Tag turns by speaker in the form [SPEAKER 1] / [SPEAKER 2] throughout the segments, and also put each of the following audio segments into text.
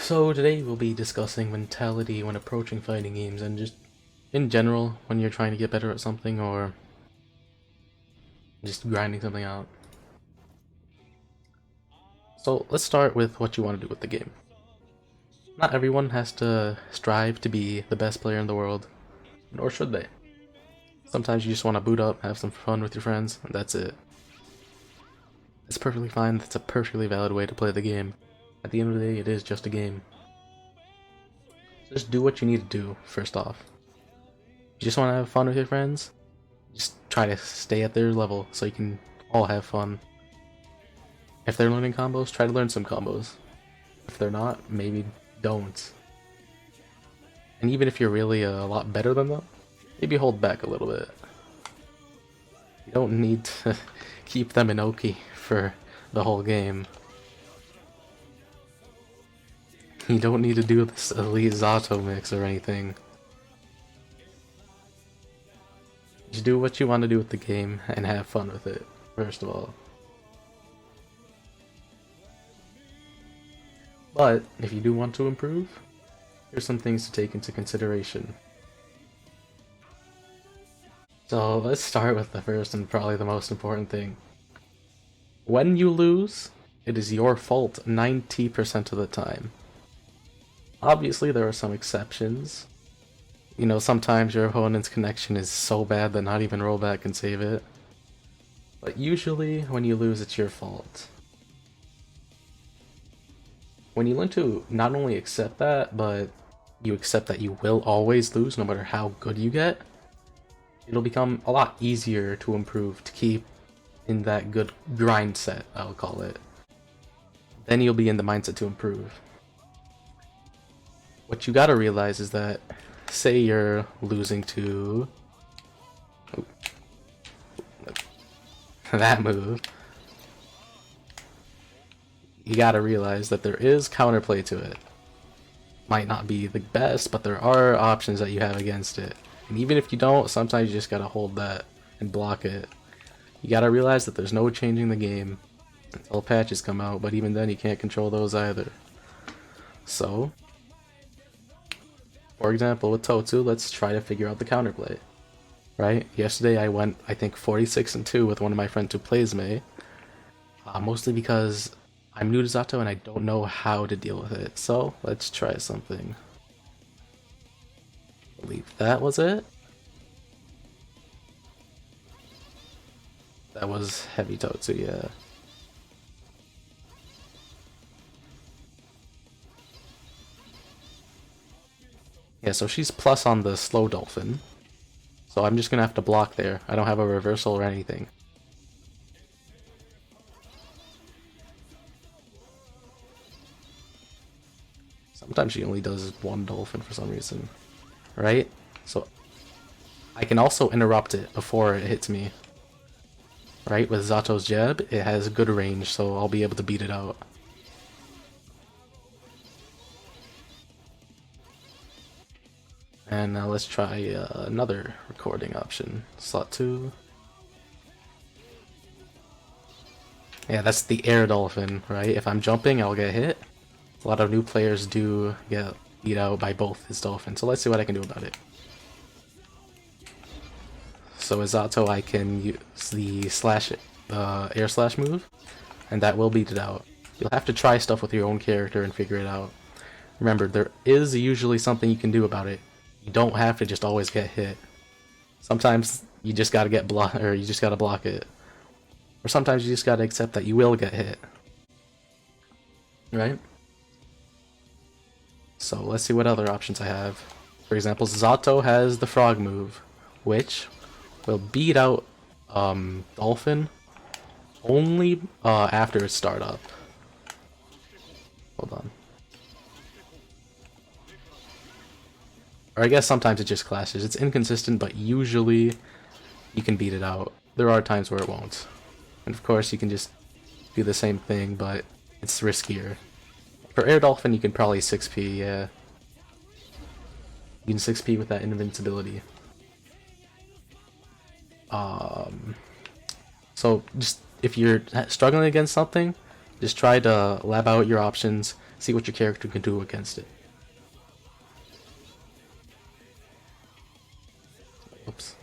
[SPEAKER 1] So today we'll be discussing mentality when approaching fighting games and just in general when you're trying to get better at something or just grinding something out. So let's start with what you want to do with the game. Not everyone has to strive to be the best player in the world, nor should they. Sometimes you just want to boot up, have some fun with your friends, and that's it. It's perfectly fine, that's a perfectly valid way to play the game. At the end of the day, it is just a game. So just do what you need to do, first off. You just want to have fun with your friends? Just try to stay at their level so you can all have fun. If they're learning combos, try to learn some combos. If they're not, maybe don't. And even if you're really a lot better than them, maybe hold back a little bit. You don't need to keep them in Oki for the whole game. You don't need to do this elite Zato mix or anything. Just do what you want to do with the game and have fun with it, first of all. But if you do want to improve, here's some things to take into consideration. So let's start with the first and probably the most important thing. When you lose, it is your fault 90% of the time. Obviously there are some exceptions. You know, sometimes your opponent's connection is so bad that not even rollback can save it. But usually when you lose, it's your fault. When you learn to not only accept that, but you accept that you will always lose no matter how good you get, it'll become a lot easier to improve, to keep in that good grind set, I'll call it. Then you'll be in the mindset to improve. What you gotta realize is that, say you're losing to that move, you gotta realize that there is counterplay to it. Might not be the best, but there are options that you have against it. And even if you don't, sometimes you just gotta hold that and block it. You gotta realize that there's no changing the game until patches come out, but even then you can't control those either. So, for example, with Totsu, let's try to figure out the counterplay. Right? Yesterday I went, I think, 46-2 with one of my friends who plays Mei. Mostly because I'm new to Zato and I don't know how to deal with it. So, let's try something. I believe that was it. That was heavy Totsu, yeah. Yeah, so she's plus on the slow dolphin. So I'm just gonna have to block there. I don't have a reversal or anything. Sometimes she only does one dolphin for some reason. Right? So I can also interrupt it before it hits me. Right? With Zato's jab, it has good range, so I'll be able to beat it out. And now let's try another recording option. Slot 2. Yeah, that's the air dolphin, right? If I'm jumping, I'll get hit. A lot of new players do get beat out by both his dolphins, so let's see what I can do about it. So with Zato, I can use the air slash move, and that will beat it out. You'll have to try stuff with your own character and figure it out. Remember, there is usually something you can do about it. You don't have to just always get hit. Sometimes you just gotta get you just gotta block it. Or sometimes you just gotta accept that you will get hit. Right? So let's see what other options I have. For example, Zato has the frog move, which will beat out Dolphin only after its startup. Hold on. Or I guess sometimes it just clashes. It's inconsistent, but usually you can beat it out. There are times where it won't. And of course you can just do the same thing, but it's riskier. For Air Dolphin you can probably 6p, yeah. You can 6p with that invincibility. So just if you're struggling against something, just try to lab out your options, see what your character can do against it. Oops.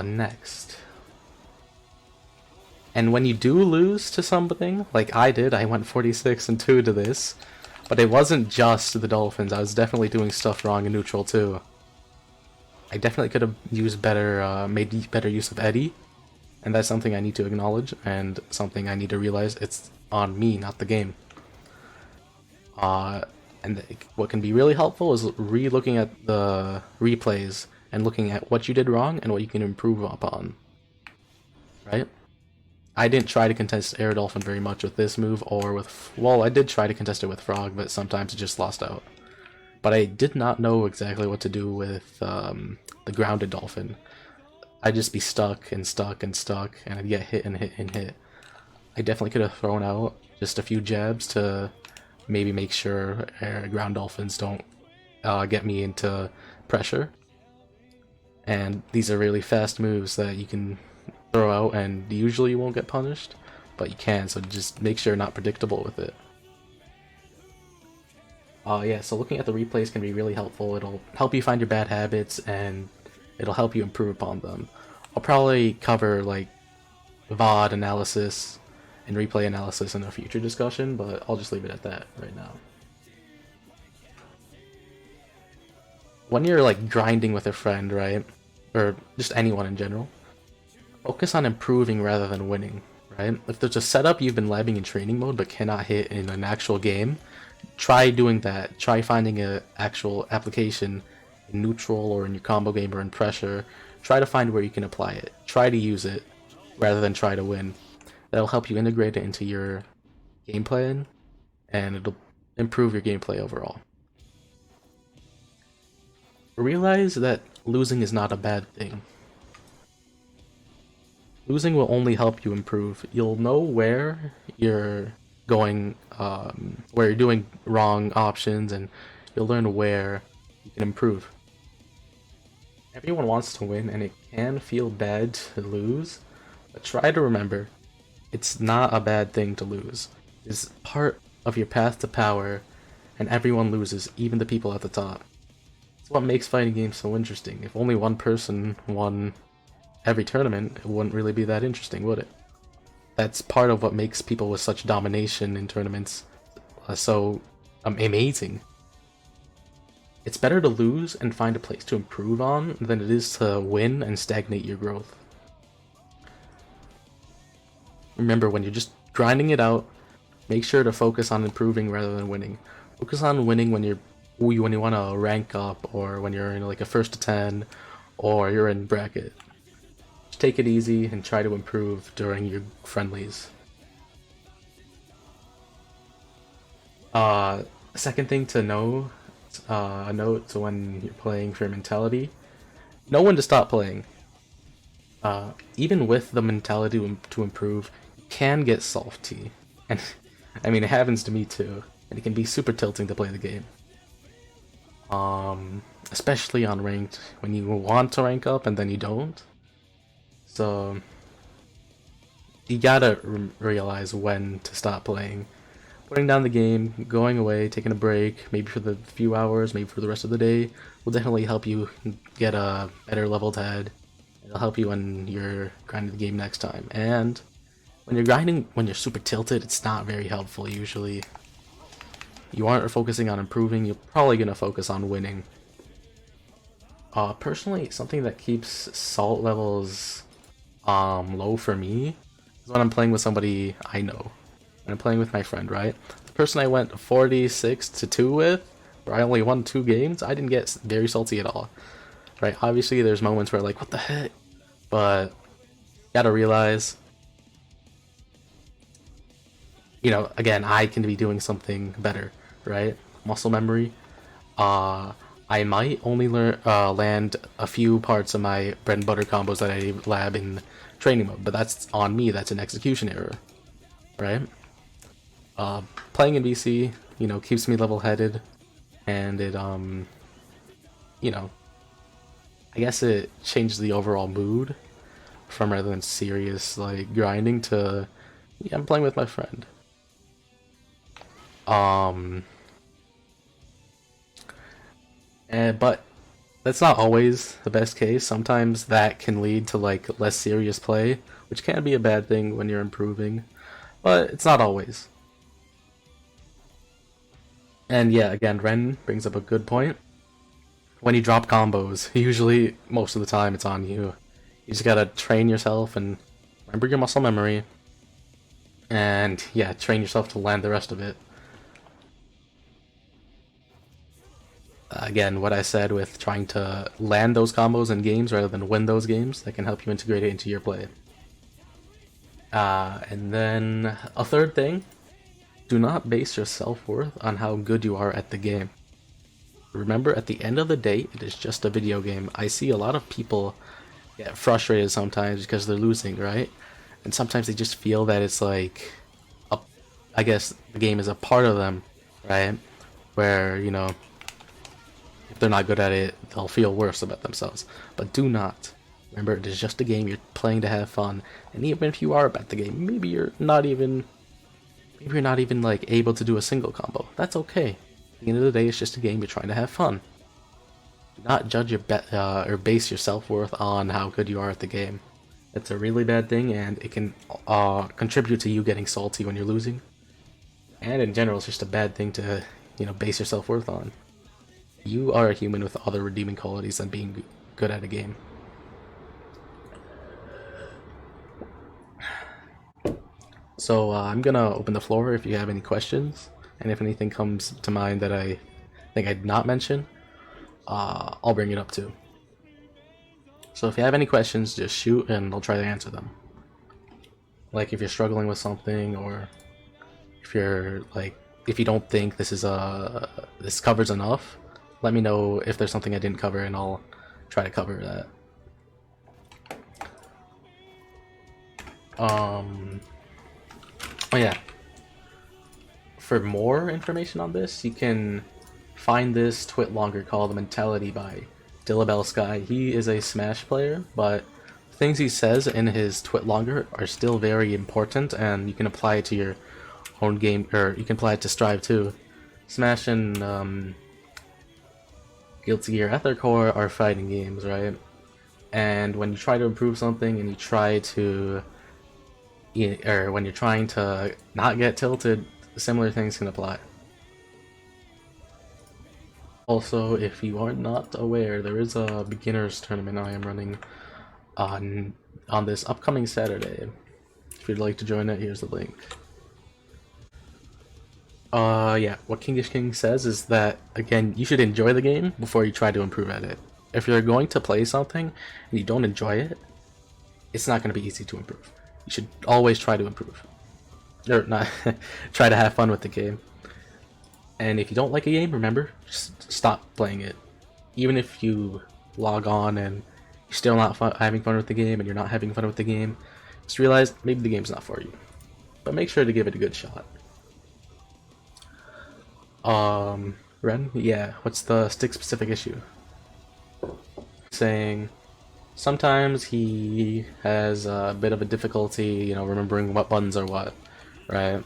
[SPEAKER 1] Next. And when you do lose to something, like I did, I went 46-2 to this, but it wasn't just the Dolphins, I was definitely doing stuff wrong in neutral too. I definitely could have used better, made better use of Eddie, and that's something I need to acknowledge, and something I need to realize it's on me, not the game. And what can be really helpful is re-looking at the replays and looking at what you did wrong and what you can improve upon, right? I didn't try to contest Air Dolphin very much with this move, or with, well, I did try to contest it with Frog, but sometimes it just lost out. But I did not know exactly what to do with the grounded Dolphin. I'd just be stuck and stuck and stuck, and I'd get hit and hit and hit. I definitely could have thrown out just a few jabs to maybe make sure ground Dolphins don't get me into pressure. And these are really fast moves that you can throw out and usually you won't get punished, but you can, so just make sure you're not predictable with it. Yeah, so looking at the replays can be really helpful. It'll help you find your bad habits and it'll help you improve upon them. I'll probably cover like VOD analysis and replay analysis in a future discussion, but I'll just leave it at that right now. When you're like grinding with a friend, right, or just anyone in general, focus on improving rather than winning, right? If there's a setup you've been labbing in training mode but cannot hit in an actual game, try doing that. Try finding an actual application in neutral or in your combo game or in pressure. Try to find where you can apply it. Try to use it rather than try to win. That'll help you integrate it into your gameplay and it'll improve your gameplay overall. Realize that losing is not a bad thing. Losing will only help you improve. You'll know where you're going, where you're doing wrong options, and you'll learn where you can improve. Everyone wants to win, and it can feel bad to lose, but try to remember, it's not a bad thing to lose. It's part of your path to power, and everyone loses, even the people at the top. It's what makes fighting games so interesting. If only one person won every tournament, it wouldn't really be that interesting, would it? That's part of what makes people with such domination in tournaments so amazing. It's better to lose and find a place to improve on than it is to win and stagnate your growth. Remember, when you're just grinding it out, make sure to focus on improving rather than winning. Focus on winning when you want to rank up, or when you're in like a 1st to 10, or you're in bracket. Take it easy and try to improve during your friendlies. Second thing to know, a note to when you're playing for your mentality, know when to stop playing. Even with the mentality to improve, you can get salty. And I mean, it happens to me too, and it can be super tilting to play the game. Especially on ranked, when you want to rank up and then you don't. So you gotta realize when to stop playing. Putting down the game, going away, taking a break, maybe for the few hours, maybe for the rest of the day, will definitely help you get a better leveled head. It'll help you when you're grinding the game next time. And when you're grinding, when you're super tilted, it's not very helpful usually. You aren't focusing on improving, you're probably gonna focus on winning. Personally, something that keeps salt levels low for me is when I'm playing with somebody I know. When I'm playing with my friend, right? The person I went 46-2 with, where I only won 2 games, I didn't get very salty at all. Right? Obviously, there's moments where like, what the heck? But you gotta realize, you know, again, I can be doing something better, right? Muscle memory. I might only land a few parts of my bread and butter combos that I lab in training mode, but that's on me. That's an execution error, right? Playing in BC, you know, keeps me level-headed, and it, you know, I guess it changes the overall mood. from rather than serious like grinding to yeah, I'm playing with my friend. But that's not always the best case. Sometimes that can lead to like less serious play, which can be a bad thing when you're improving, but it's not always. And yeah, again, Ren brings up a good point. When you drop combos, usually most of the time it's on you. You just gotta train yourself and remember your muscle memory, and yeah, train yourself to land the rest of it. Again, what I said with trying to land those combos in games rather than win those games, that can help you integrate it into your play. And then a third thing, do not base your self-worth on how good you are at the game. Remember, at the end of the day, it is just a video game. I see a lot of people get frustrated sometimes because they're losing, right? And sometimes they just feel that it's like, I guess the game is a part of them, right? Where, you know, if they're not good at it, they'll feel worse about themselves. But do not. Remember, it is just a game. You're playing to have fun. And even if you are bad at the game, maybe you're not even like able to do a single combo. That's okay. At the end of the day, it's just a game. You're trying to have fun. Do not judge your or base your self-worth on how good you are at the game. It's a really bad thing, and it can contribute to you getting salty when you're losing. And in general, it's just a bad thing to, you know, base your self-worth on. You are a human with other redeeming qualities than being good at a game. So I'm gonna open the floor if you have any questions, and if anything comes to mind that I think I did not mention, I'll bring it up too. So if you have any questions, just shoot and I'll try to answer them. Like if you're struggling with something, or if you're like, if you don't think this covers enough, let me know if there's something I didn't cover and I'll try to cover that. Oh yeah. For more information on this, you can find this twit longer called Mentality by Dillabel Sky. He is a Smash player, but things he says in his twit longer are still very important, and you can apply it to your own game, or you can apply it to Strive too. Smash and Guilty Gear Ethercore are fighting games, right? And when you try to improve something and you try to, or when you're trying to not get tilted, similar things can apply. Also, if you are not aware, there is a beginners tournament I am running on this upcoming Saturday. If you'd like to join it, here's the link. Yeah, what Kingish King says is that, again, you should enjoy the game before you try to improve at it. If you're going to play something and you don't enjoy it, it's not going to be easy to improve. You should always try to improve. Or not, try to have fun with the game. And if you don't like a game, remember, just stop playing it. Even if you log on and you're still not having fun with the game, and you're not having fun with the game, just realize maybe the game's not for you. But make sure to give it a good shot. Ren? Yeah, what's the stick-specific issue? Saying sometimes he has a bit of a difficulty, you know, remembering what buttons are what, right?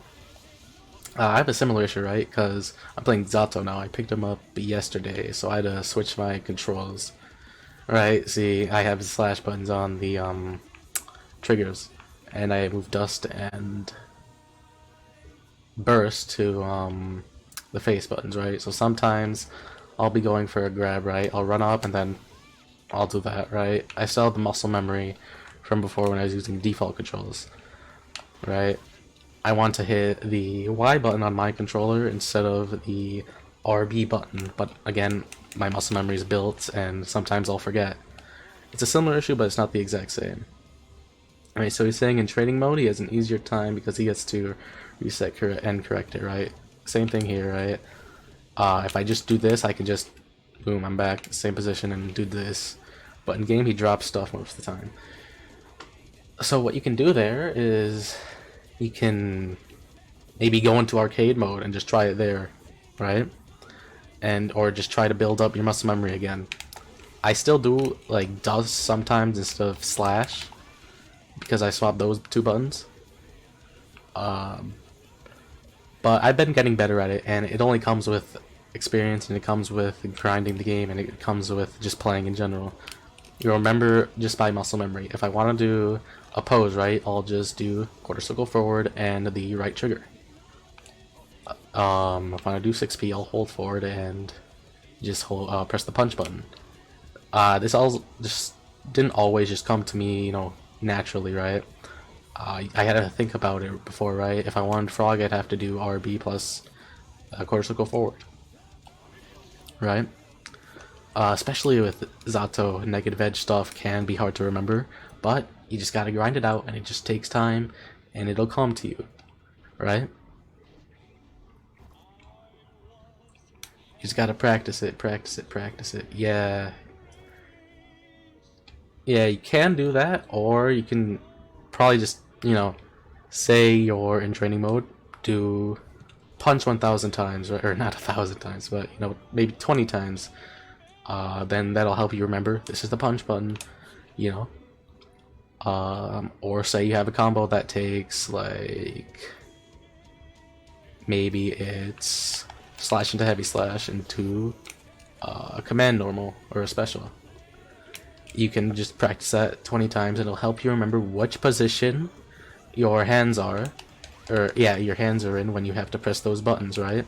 [SPEAKER 1] I have a similar issue, right? Because I'm playing Zato now. I picked him up yesterday, so I had to switch my controls. Right, see, I have slash buttons on the triggers, and I moved Dust and Burst to the face buttons, right? So sometimes I'll be going for a grab, right? I'll run up and then I'll do that, right? I still have the muscle memory from before when I was using default controls, right? I want to hit the Y button on my controller instead of the RB button, but again, my muscle memory is built and sometimes I'll forget. It's a similar issue, but it's not the exact same. Alright, so he's saying in training mode he has an easier time because he gets to reset and correct it, right? Same thing here, right? If I just do this, I can just, boom, I'm back, same position, and do this. But in game, he drops stuff most of the time. So what you can do there is you can maybe go into arcade mode and just try it there, right? Or just try to build up your muscle memory again. I still do like does sometimes instead of slash, because I swapped those two buttons. But I've been getting better at it, and it only comes with experience, and it comes with grinding the game, and it comes with just playing in general. You'll remember just by muscle memory. If I want to do a pose, right, I'll just do quarter circle forward and the right trigger. If I want to do 6P, I'll hold forward and just hold, press the punch button. This all just didn't always just come to me, you know, naturally, right? I had to think about it before, right? If I wanted frog, I'd have to do RB plus quarter circle forward, right? Especially with Zato, negative edge stuff can be hard to remember, but you just gotta grind it out, and it just takes time, and it'll come to you, right? You just gotta practice it, practice it, practice it. Yeah. Yeah, you can do that, or you can probably just, you know, say you're in training mode, do punch 1,000 times, or not 1,000 times, but, you know, maybe 20 times. Then that'll help you remember this is the punch button, you know. Or say you have a combo that takes, like, maybe it's slash into heavy slash into command normal or a special. You can just practice that 20 times. It'll help you remember which position your hands are, or yeah, your hands are in when you have to press those buttons, right?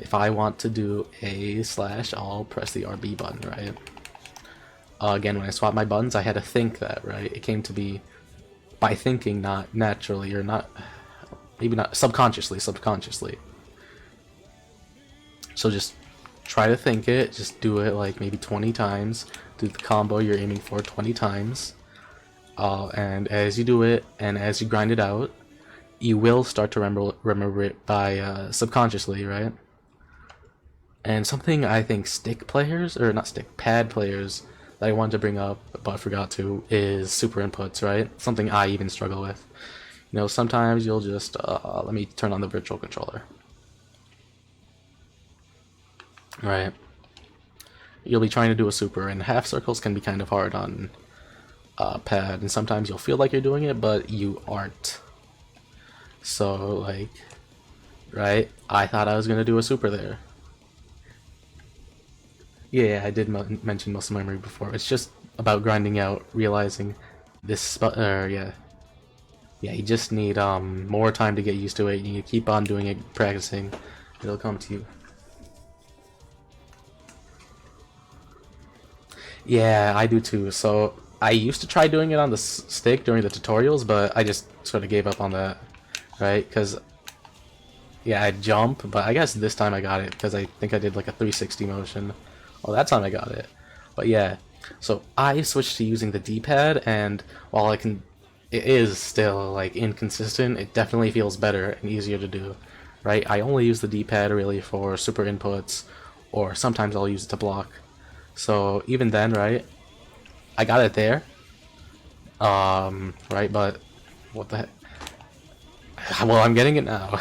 [SPEAKER 1] If I want to do a slash, I'll press the RB button, right? Again, when I swap my buttons, I had to think that, right? It came to be by thinking, not naturally, or not, maybe not subconsciously. So just try to think it, just do it like maybe 20 times, do the combo you're aiming for 20 times, and as you do it, and as you grind it out, you will start to remember it by subconsciously, right? And something I think pad players that I wanted to bring up but forgot to is super inputs, right? Something I even struggle with. You know, sometimes you'll just, let me turn on the virtual controller. Right. You'll be trying to do a super, and half circles can be kind of hard on pad, and sometimes you'll feel like you're doing it, but you aren't. So, like, right? I thought I was going to do a super there. Yeah, I did mention muscle memory before. It's just about grinding out, realizing this, yeah, you just need more time to get used to it. You keep on doing it, practicing, it'll come to you. Yeah, I do too. So I used to try doing it on the stick during the tutorials, but I just sort of gave up on that, right? Because yeah, I'd jump, but I guess this time I got it because I think I did like a 360 motion. Well, that time I got it. But yeah, so I switched to using the D-pad, and while it is still like inconsistent, it definitely feels better and easier to do, right? I only use the D-pad really for super inputs, or sometimes I'll use it to block. So even then, right, I got it there, right, but what the heck? Well, I'm getting it now.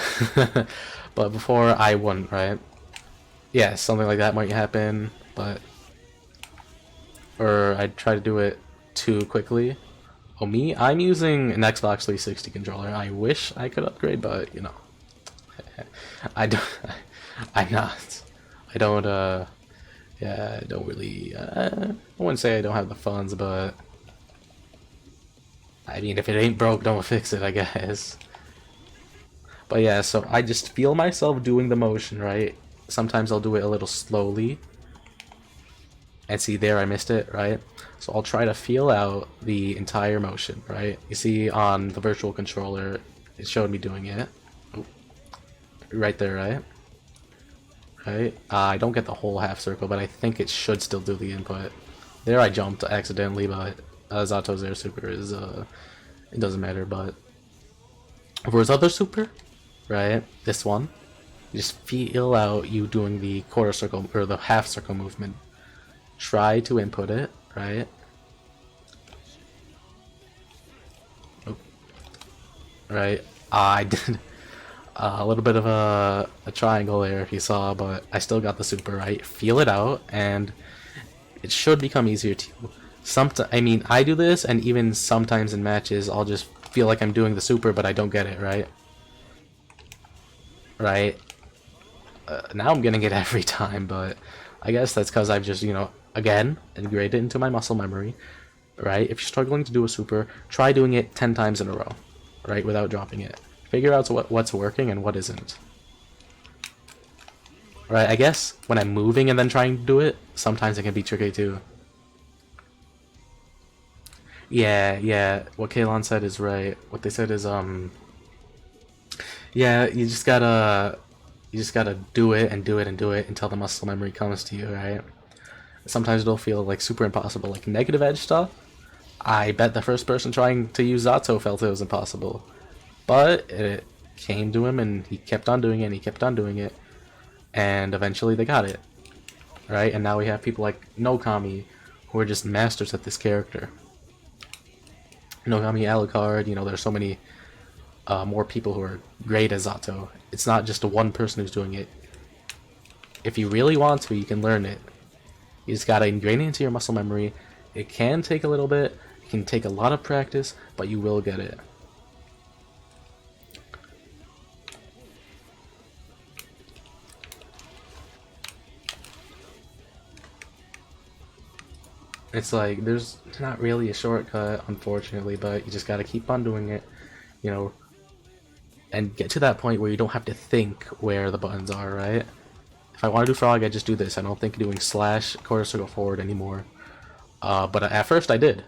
[SPEAKER 1] But before I wouldn't, right? Yeah, something like that might happen, but or I'd try to do it too quickly. Oh, I'm using an Xbox 360 controller. I wish I could upgrade, but you know, I'm not. I don't, yeah, I don't really, I wouldn't say I don't have the funds, but I mean, if it ain't broke, don't fix it, I guess. But yeah, so I just feel myself doing the motion, right? Sometimes I'll do it a little slowly. And see, there I missed it, right? So I'll try to feel out the entire motion, right? You see on the virtual controller, it showed me doing it. Ooh. Right there, right? Right? I don't get the whole half circle, but I think it should still do the input. There I jumped accidentally, but Zato's air super is, it doesn't matter, but for his other super, right, this one, you just feel out you doing the quarter circle, or the half circle movement. Try to input it, right? Oh. Right, I did a little bit of a triangle there if you saw, but I still got the super, right? Feel it out, and it should become easier to you. I mean, I do this, and even sometimes in matches, I'll just feel like I'm doing the super, but I don't get it, right? Right? Now I'm getting it every time, but I guess that's because I've just, you know, again, integrated it into my muscle memory, right? If you're struggling to do a super, try doing it 10 times in a row, right? Without dropping it. Figure out what's working and what isn't. Right, I guess when I'm moving and then trying to do it, sometimes it can be tricky too. Yeah, yeah, what Kalon said is right. What they said is, yeah, you just gotta do it and do it and do it until the muscle memory comes to you, right? Sometimes it'll feel like super impossible, like negative edge stuff. I bet the first person trying to use Zato felt it was impossible. But it came to him and he kept on doing it and he kept on doing it. And eventually they got it, right? And now we have people like Nokami who are just masters at this character. Nokami, Alucard, you know, there's so many more people who are great as Zato. It's not just a one person who's doing it. If you really want to, you can learn it. You just gotta ingrain it into your muscle memory. It can take a little bit, it can take a lot of practice, but you will get it. It's like, there's not really a shortcut, unfortunately, but you just gotta keep on doing it, you know, and get to that point where you don't have to think where the buttons are, right? If I want to do frog, I just do this. I don't think doing slash quarter circle forward anymore. But at first I did.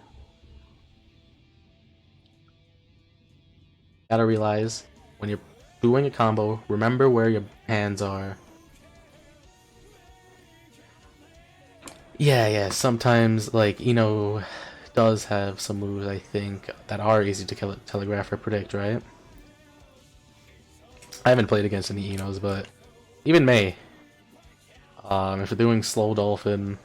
[SPEAKER 1] Gotta realize, when you're doing a combo, remember where your hands are. Yeah, sometimes, like, does have some moves, I think, that are easy to telegraph or predict, right? I haven't played against any Enos, but even May. If you're doing slow dolphin,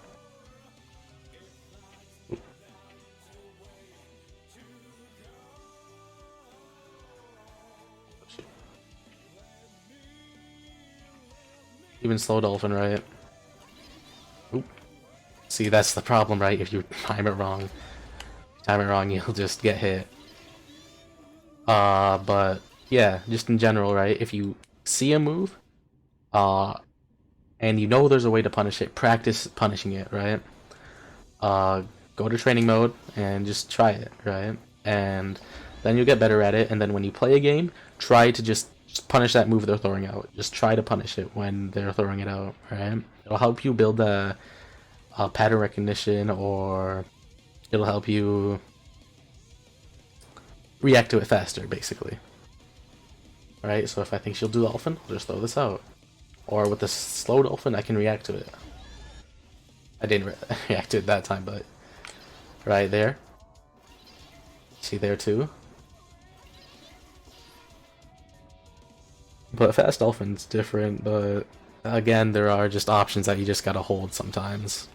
[SPEAKER 1] even slow dolphin, right? Oop. See, that's the problem, right? If you time it wrong, you'll just get hit. But yeah, just in general, right? If you see a move, and you know there's a way to punish it, practice punishing it, right? Go to training mode and just try it, right? And then you'll get better at it, and then when you play a game, try to just punish that move they're throwing out. Just try to punish it when they're throwing it out, right? It'll help you build a pattern recognition, or it'll help you react to it faster, basically. Right? So if I think she'll do dolphin, I'll just throw this out. Or with the slow dolphin, I can react to it. I didn't react to it that time, but right there. See there too. But fast dolphin's different, but again, there are just options that you just gotta hold sometimes.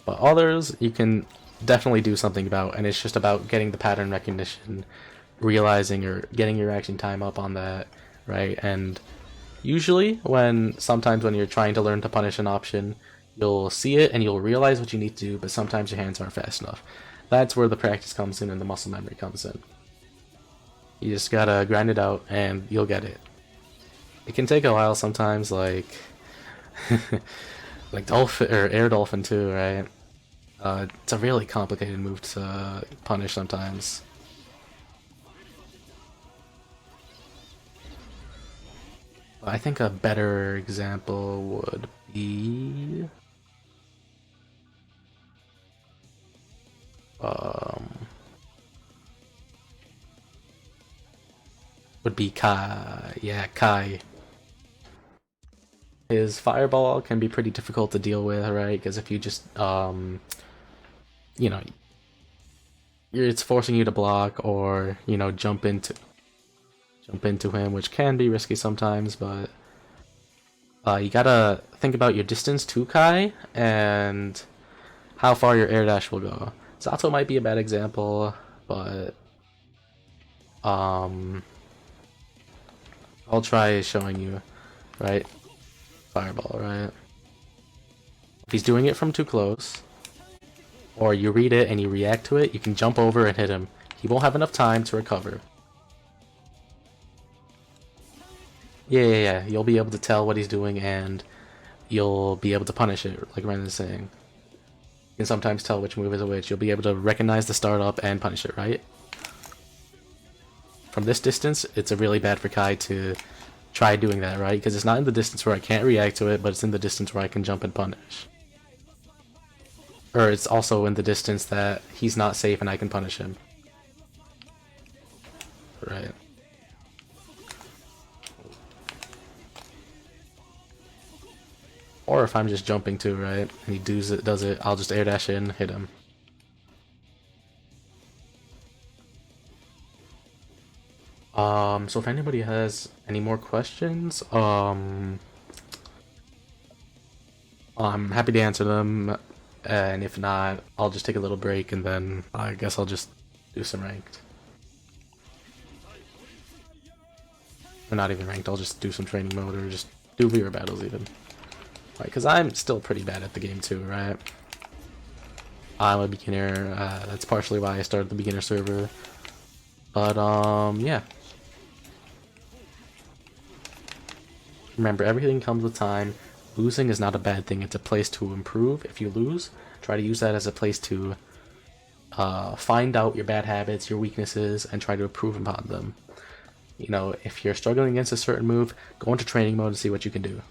[SPEAKER 1] But others, you can definitely do something about, and it's just about getting the pattern recognition, realizing or getting your reaction time up on that, right? And usually, sometimes when you're trying to learn to punish an option, you'll see it and you'll realize what you need to do, but sometimes your hands aren't fast enough. That's where the practice comes in and the muscle memory comes in. You just gotta grind it out and you'll get it. It can take a while sometimes, like like dolphin or air dolphin too, right? It's a really complicated move to punish sometimes. I think a better example would be Kai. Yeah, Kai. His fireball can be pretty difficult to deal with, right? Because if you just you know, it's forcing you to block or jump into him, which can be risky sometimes, but you gotta think about your distance to Kai and how far your air dash will go. Zato might be a bad example, but I'll try showing you, right? Fireball, right? If he's doing it from too close, or you read it and you react to it, you can jump over and hit him. He won't have enough time to recover. Yeah. You'll be able to tell what he's doing and you'll be able to punish it, like Ren is saying. You can sometimes tell which move is which. You'll be able to recognize the startup and punish it, right? From this distance, it's a really bad for Kai to try doing that, right? Because it's not in the distance where I can't react to it, but it's in the distance where I can jump and punish. Or it's also in the distance that he's not safe and I can punish him. Right. Or if I'm just jumping too, right? And he does it, I'll just air dash in, hit him. So if anybody has any more questions, I'm happy to answer them, and if not, I'll just take a little break and then I guess I'll just do some ranked. Or not even ranked, I'll just do some training mode or just do viewer battles even. Right, because I'm still pretty bad at the game too, right? I'm a beginner, that's partially why I started the beginner server. But, yeah. Remember, everything comes with time. Losing is not a bad thing, it's a place to improve. If you lose, try to use that as a place to find out your bad habits, your weaknesses, and try to improve upon them. You know, if you're struggling against a certain move, go into training mode and see what you can do.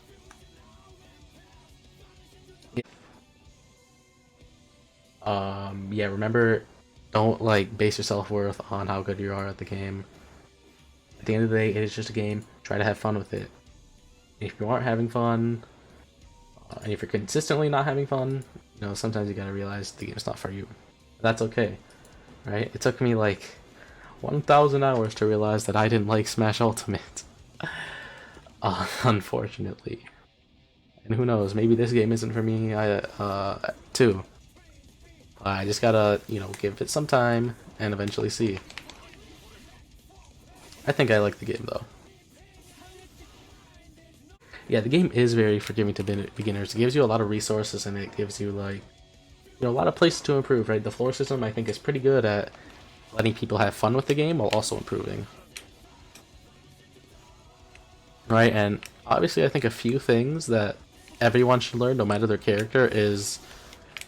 [SPEAKER 1] Yeah, remember, don't like base your self-worth on how good you are at the game. At the end of the day, it is just a game. Try to have fun with it. If you aren't having fun, and if you're consistently not having fun, you know, sometimes you gotta realize the game's not for you. That's okay, right? It took me like 1,000 hours to realize that I didn't like Smash Ultimate. Unfortunately. And who knows, maybe this game isn't for me too. I just gotta, you know, give it some time and eventually see. I think I like the game though. Yeah, the game is very forgiving to beginners. It gives you a lot of resources and it gives you like, you know, a lot of places to improve, right? The floor system I think is pretty good at letting people have fun with the game while also improving. Right, and obviously I think a few things that everyone should learn, no matter their character, is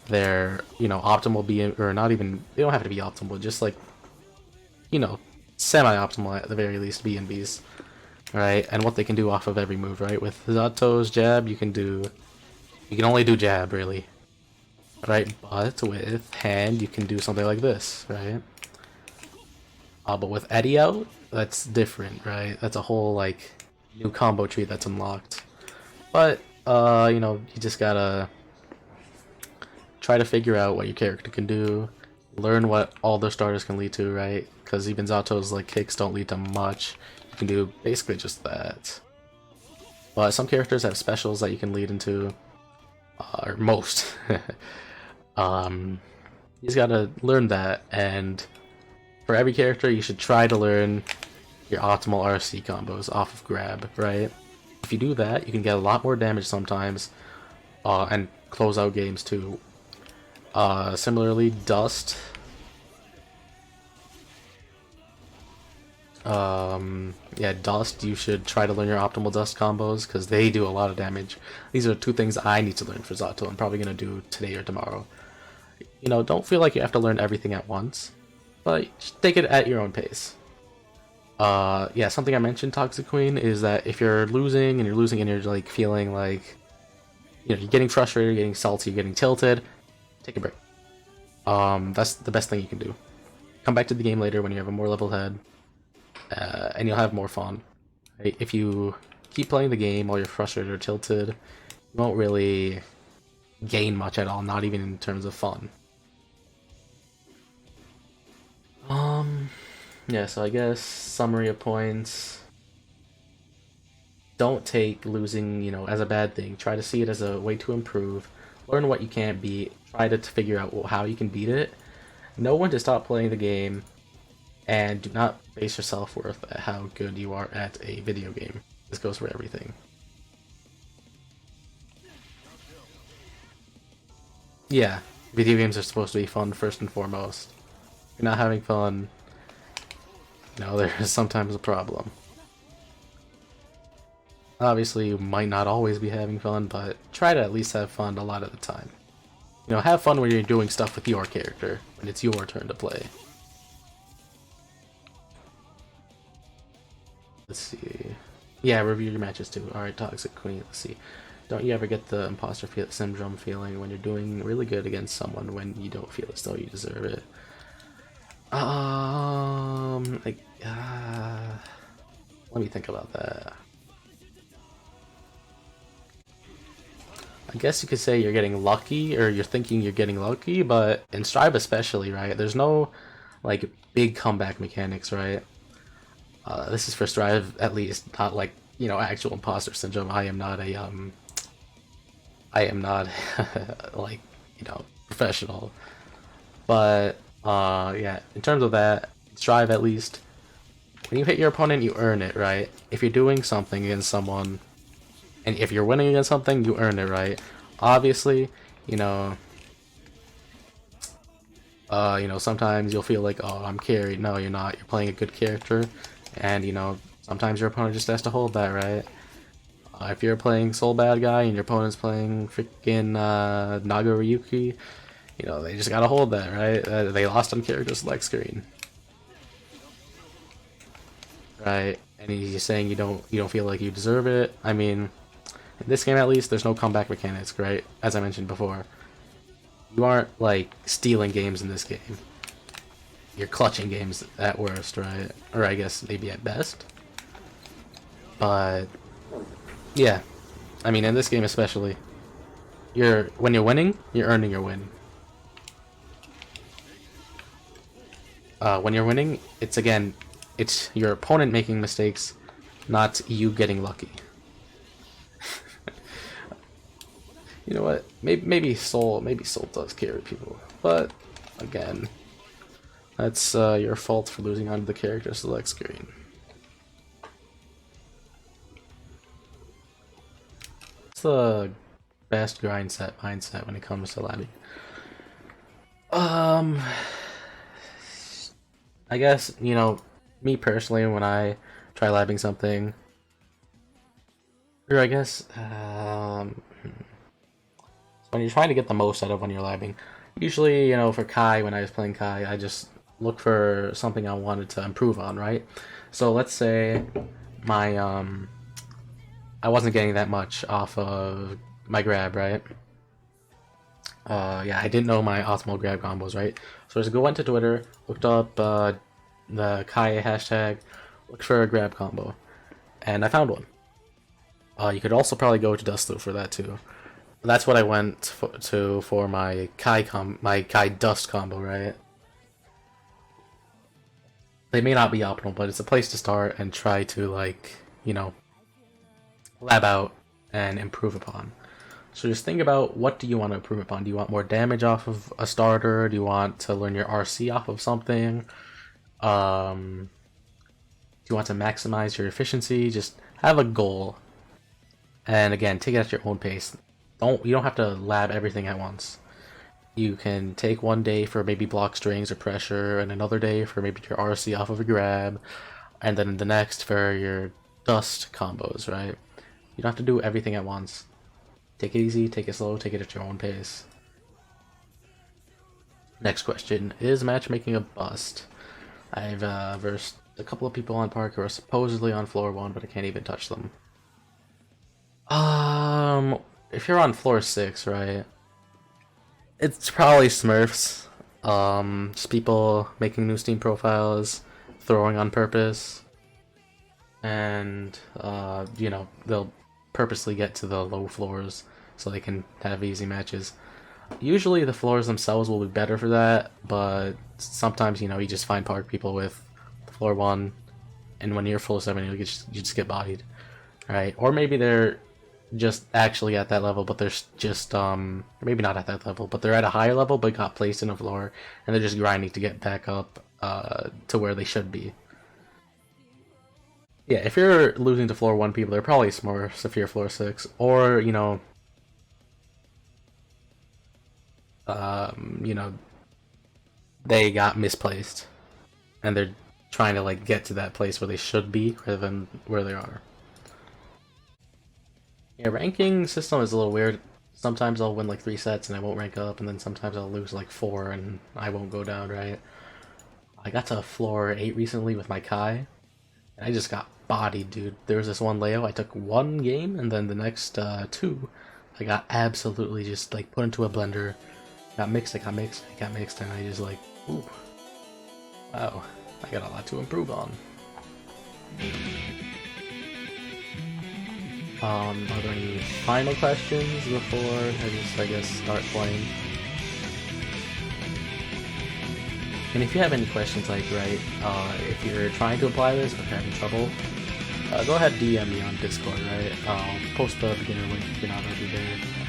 [SPEAKER 1] their, you know, optimal BM, or not even, they don't have to be optimal, just like, you know, semi-optimal at the very least BNBs, right? And what they can do off of every move, right? With Zato's jab, you can only do jab, really, right? But with hand, you can do something like this, right? But with Eddie out, that's different, right? That's a whole, like, new combo tree that's unlocked. But, you know, you just gotta try to figure out what your character can do, learn what all their starters can lead to, right? Because even Zato's like kicks don't lead to much. You can do basically just that. But some characters have specials that you can lead into, or most. You just gotta learn that, and for every character, you should try to learn your optimal RC combos off of grab, right? If you do that, you can get a lot more damage sometimes, and close out games too. Similarly, Dust. Yeah, Dust, you should try to learn your optimal Dust combos, because they do a lot of damage. These are two things I need to learn for Zato. I'm probably going to do today or tomorrow. You know, don't feel like you have to learn everything at once, but just take it at your own pace. Yeah, something I mentioned, Toxic Queen, is that if you're losing and you're like feeling like, you know, you're getting frustrated, you're getting salty, you're getting tilted, take a break. That's the best thing you can do. Come back to the game later when you have a more level head, and you'll have more fun. Right? If you keep playing the game while you're frustrated or tilted, you won't really gain much at all, not even in terms of fun. Yeah, so I guess summary of points. Don't take losing, you know, as a bad thing. Try to see it as a way to improve. Learn what you can't beat. Try to figure out how you can beat it. Know when to stop playing the game. And do not base your self-worth at how good you are at a video game. This goes for everything. Yeah, video games are supposed to be fun first and foremost. If you're not having fun, there's sometimes a problem. Obviously, you might not always be having fun, but try to at least have fun a lot of the time. Have fun when you're doing stuff with your character, when it's your turn to play. Let's see. Yeah, review your matches too. Alright, Toxic Queen, let's see. Don't you ever get the imposter syndrome feeling when you're doing really good against someone when you don't feel as though you deserve it? Like, let me think about that. I guess you could say you're getting lucky, or you're thinking you're getting lucky, but in Strive especially, right? There's no, like, big comeback mechanics, right? This is for Strive, at least, not like, actual imposter syndrome. I am not like, professional. But, yeah, in terms of that, Strive at least, when you hit your opponent, you earn it, right? If you're doing something against someone, and if you're winning against something, you earn it, right? Obviously, sometimes you'll feel like, oh, I'm carried. No, you're not. You're playing a good character, and sometimes your opponent just has to hold that, right? If you're playing Soul Bad Guy and your opponent's playing freaking Naga Ryuki, they just gotta hold that, right? They lost on character select screen, right? And he's saying you don't feel like you deserve it. I mean, in this game at least, there's no comeback mechanics, right? As I mentioned before, you aren't like stealing games in this game. You're clutching games at worst, right? Or I guess maybe at best. But yeah, I mean in this game especially, when you're winning, you're earning your win. When you're winning, it's your opponent making mistakes, not you getting lucky. You know what? Maybe Soul does carry people, but again, that's your fault for losing onto the character select screen. What's the best grind set mindset when it comes to labbing? I guess me personally, when I try labbing something, or I guess when you're trying to get the most out of when you're labbing, usually, for Kai, when I was playing Kai, I just look for something I wanted to improve on, right? So let's say my I wasn't getting that much off of my grab, right? Yeah, I didn't know my optimal grab combos, right? So I just went to Twitter, looked up the Kai hashtag, looked for a grab combo, and I found one. You could also probably go to Dustlu for that too. That's what I went for my Kai Dust combo, right? They may not be optimal, but it's a place to start and try to lab out and improve upon. So just think about, what do you want to improve upon? Do you want more damage off of a starter? Do you want to learn your RC off of something? Do you want to maximize your efficiency? Just have a goal. And again, take it at your own pace. You don't have to lab everything at once. You can take one day for maybe block strings or pressure, and another day for maybe your RC off of a grab, and then the next for your dust combos, right? You don't have to do everything at once. Take it easy, take it slow, take it at your own pace. Next question, is matchmaking a bust? I've versed a couple of people on Park who are supposedly on floor 1, but I can't even touch them. If you're on floor 6, right, it's probably Smurfs. Just people making new Steam profiles, throwing on purpose, and they'll purposely get to the low floors so they can have easy matches. Usually the floors themselves will be better for that, but sometimes you just find Park people with floor 1, and when you're floor 7 you just get bodied, right? Or maybe they're just actually at that level, but they're just maybe not at that level, but they're at a higher level but got placed in a floor, and they're just grinding to get back up to where they should be. Yeah, if you're losing to floor 1 people, they're probably Smurfs if you're floor 6, or you know, they got misplaced, and they're trying to like get to that place where they should be rather than where they are. Yeah, ranking system is a little weird. Sometimes I'll win like 3 sets and I won't rank up, and then sometimes I'll lose like 4 and I won't go down, right? I got to floor 8 recently with my Kai, and I just got bodied, dude. There was this one Leo, I took 1 game, and then the next 2, I got absolutely just like put into a blender. Got mixed, I got mixed, I got mixed, and I just like, ooh, wow, I got a lot to improve on. Are there any final questions before I just, I guess, start playing? And if you have any questions, like, right, if you're trying to apply this but having trouble, go ahead DM me on Discord, right? I'll post the beginner link if you're not already there.